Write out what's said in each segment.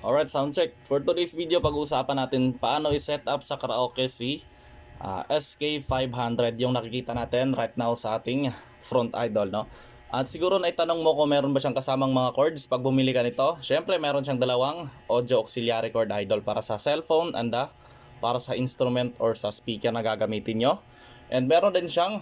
Alright, sound check. For today's video, pag-uusapan natin paano i-set up sa karaoke si SK500 yung nakikita natin right now sa ating front idol, no? At siguro na itanong mo kung meron ba siyang kasamang mga chords pag bumili ka nito. Syempre, meron siyang dalawang audio auxiliary cord idol para sa cellphone and para sa instrument or sa speaker na gagamitin nyo. And meron din siyang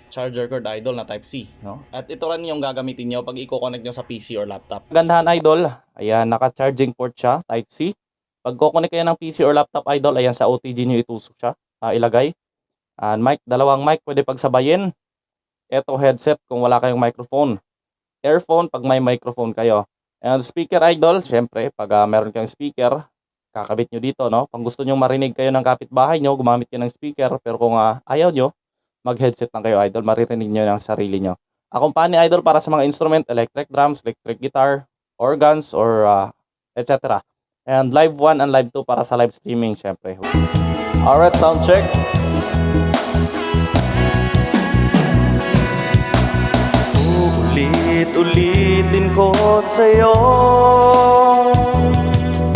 charger cord idol na type C, no? At ito rin yung gagamitin nyo pag i-connect nyo sa PC or laptop. Gandahan idol, ayan, naka-charging port siya, type C. Pag kukonek kayo ng PC or laptop idol, ayan sa OTG nyo itusok siya, ilagay. And mic, dalawang mic pwede pagsabayin. Ito headset kung wala kayong microphone. Earphone pag may microphone kayo. And speaker idol, syempre pag meron kayong speaker, kakabit nyo dito, no? Pag gusto nyo marinig kayo ng kapitbahay nyo, gumamit kayo ng speaker. Pero kung ayaw nyo, mag-headset lang kayo idol, maririnig nyo ng sarili nyo. Kumpanya idol para sa mga instrument, electric drums, electric guitar, organs, or etc. And live 1 and live 2 para sa live streaming syempre. Alright, sound check. Ulit-ulitin ko sa'yo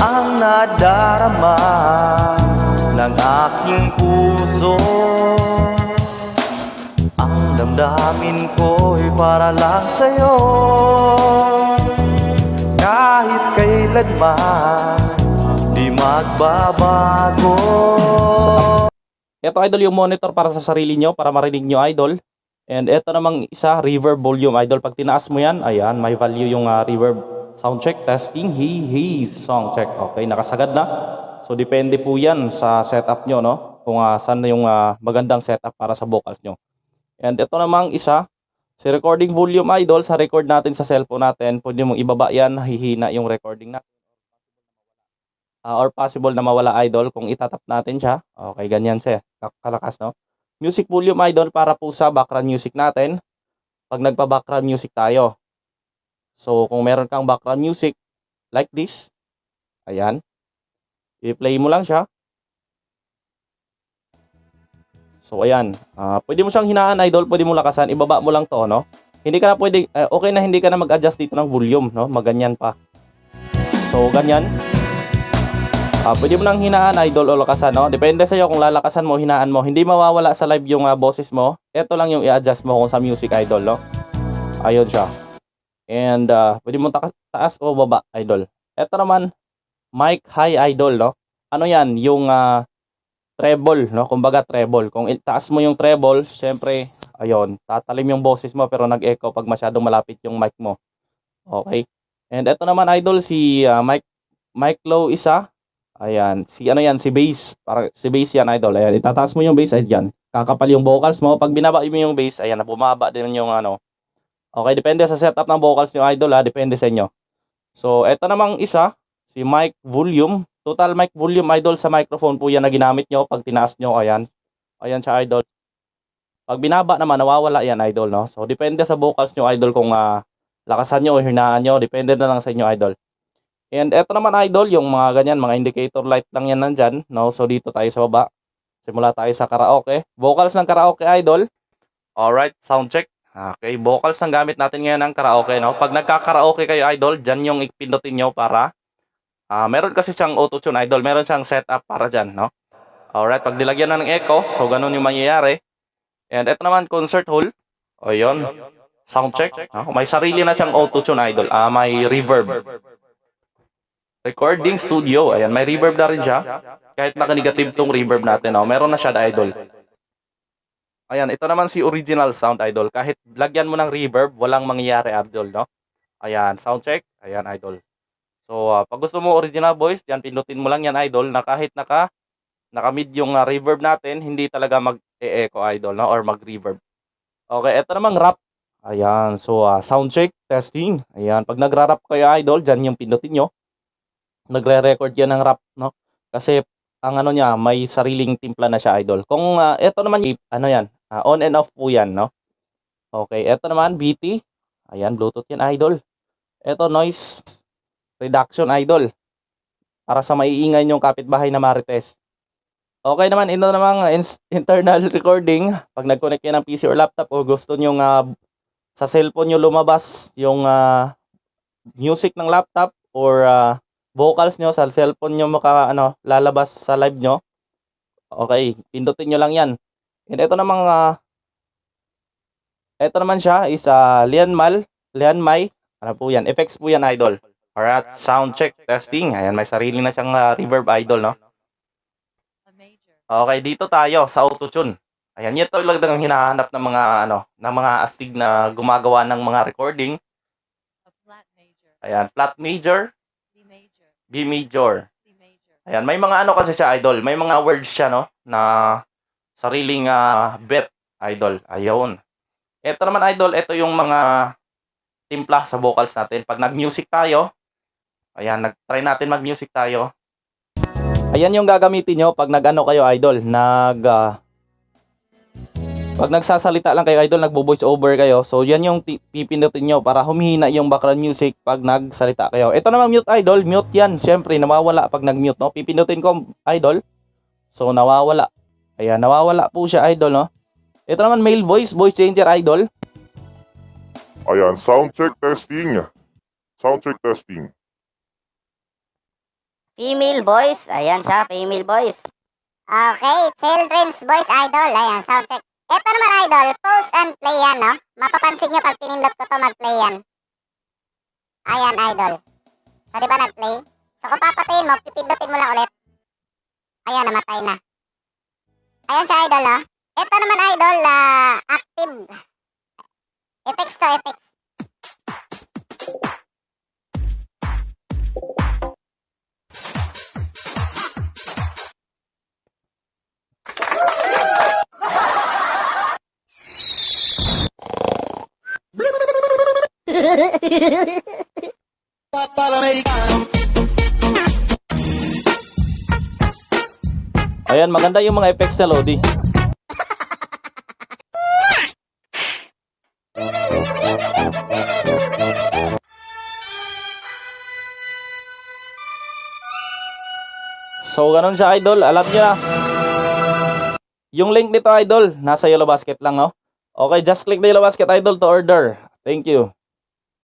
ang nadarama ng aking puso. Ang damdamin ko'y para lang sa'yo, kahit kailanman di magbabago. Ito idol yung monitor para sa sarili nyo, para marinig nyo idol. And ito namang isa, reverb volume idol. Pag tinaas mo yan, ayan, may value yung reverb. Sound check, testing, sound check. Okay, nakasagad na. So depende po yan sa setup nyo, no? Kung saan yung magandang setup para sa vocals nyo. And ito namang isa, si recording volume idol, sa record natin sa cellphone natin, pwede mong ibaba yan, hihina yung recording natin. Or possible na mawala idol kung itatap natin siya. Okay, ganyan siya, kalakas, no? Music volume idol para po sa background music natin. Pag nagpa-background music tayo. So kung meron kang background music like this, ayan, i-play mo lang siya. So ayan, pwede mo siyang hinaan idol, pwede mo lakasan, ibaba mo lang to, no? Hindi ka na pwede, okay na hindi ka na mag-adjust dito ng volume, no? Maganyan pa. So ganyan. Pwede mo nang hinaan idol o lakasan, no? Depende sa iyo kung lalakasan mo, hinaan mo. Hindi mawawala sa live yung boses mo. Ito lang yung i-adjust mo kung sa music idol, no? Ayun siya. And pwede mo taas o baba idol. Ito naman, mic high idol, no? Ano yan? Yung treble, no? Kumbaga treble. Kung itaas mo yung treble, syempre, ayun, tatalim yung boses mo pero nag-echo pag masyadong malapit yung mic mo. Okay? And ito naman idol, si mic low isa. Ayan, si ano yan, si bass. Para si bass yan idol. Ayan, itataas mo yung bass, ayan. Kakapal yung vocals mo. Pag binaba mo yung bass, ayan, bumaba din yung ano. Okay, depende sa setup ng vocals nyo idol, depende sa inyo. So, eto namang isa, si mic volume. Total mic volume idol sa microphone po yan na ginamit nyo pag tinaas nyo, ayan. Ayan siya idol. Pag binaba naman, nawawala yan idol, no? So, depende sa vocals nyo idol kung lakasan nyo o hinaan nyo. Depende na lang sa inyo idol. And eto naman idol, yung mga ganyan, mga indicator light lang yan nandyan, no? So dito tayo sa baba. Simula tayo sa karaoke. Vocals ng karaoke idol. Alright, sound check. Okay, vocals ng gamit natin ngayon ng karaoke, no? Pag nagka-karaoke kayo idol, dyan yung ipindutin nyo para meron kasi siyang auto-tune idol, meron siyang setup para dyan, no? Alright, pag nilagyan na ng echo, so ganun yung mangyayari. And eto naman, concert hall. O yun, sound check. May sarili na siyang auto-tune idol. May reverb. Recording studio. Ayan, may reverb na rin siya. Kahit naka-negative tong reverb natin, no? Meron na siya idol. Ayan, ito naman si original sound idol. Kahit lagyan mo ng reverb, walang mangyayari idol, no? Ayan, sound check. Ayan, idol. So, pag gusto mo original voice, yan, pindutin mo lang yan idol na kahit naka-mid yung reverb natin, hindi talaga mag-e-echo idol, no? Or mag-reverb. Okay, ito namang rap. Ayan, so sound check, testing. Ayan, pag nagra-rap kayo idol, dyan yung pindutin nyo. Nagre-record yan ng rap, no? Kasi ang ano niya, may sariling timpla na siya idol. Kung ito naman ano yan, on and off po yan, no? Okay, ito naman BT. Ayan, Bluetooth yan idol. Ito noise reduction idol. Para sa maiingay yung kapitbahay na marites. Okay naman, ito namang internal recording. Pag nag-connect yan ng PC or laptop o gusto nyo sa cellphone nyo lumabas yung music ng laptop or vocals nyo sa cellphone nyo lalabas sa live nyo. Okay, pindutin nyo lang yan. And ito naman siya is Lianmai. Ano po yan? Effects po yan, idol. Alright, sound check, testing. Ayan, may sarili na siyang reverb, idol, no? Okay, dito tayo sa auto-tune. Ayan, yan talaga ang hinahanap ng mga astig na gumagawa ng mga recording. Ayan, flat major, B major. Ayan, may mga kasi siya, idol. May mga words siya, no? Na sariling bet, idol. Ayun. Ito naman, idol, ito yung mga timpla sa vocals natin. Pag nag-music tayo, ayan, nag-try natin mag-music tayo. Ayan yung gagamitin nyo pag kayo, idol. Pag nagsasalita lang kayo, idol, nagbo-voice over kayo. So, yan yung pipindutin nyo para humihina yung background music pag nagsalita kayo. Ito naman mute, idol. Mute yan. Siyempre, nawawala pag nag-mute, no? Pipindutin ko, idol. So, nawawala. Ayan, nawawala po siya, idol, no? Ito naman male voice changer, idol. Ayan, sound check testing. Sound check testing. Female voice. Ayan siya, female voice. Okay, children's voice, idol. Ayan, sound check. Ito naman, idol, pause and play yan, no? Mapapansin nyo pag pinindot ko to, mag-play yan. Ayan, idol. So, di ba nag-play? So, kung papatayin mo, pipindutin mo lang ulit. Ayan, namatay na. Ayan siya, idol, no? Ito naman, idol, active. Effects to, effects. Ayan, maganda yung mga effects na Lodi. So, ganun siya, idol. Alam niyo na. Yung link nito, idol, nasa Yellow Basket lang, no? Okay, just click the Yellow Basket, idol, to order. Thank you.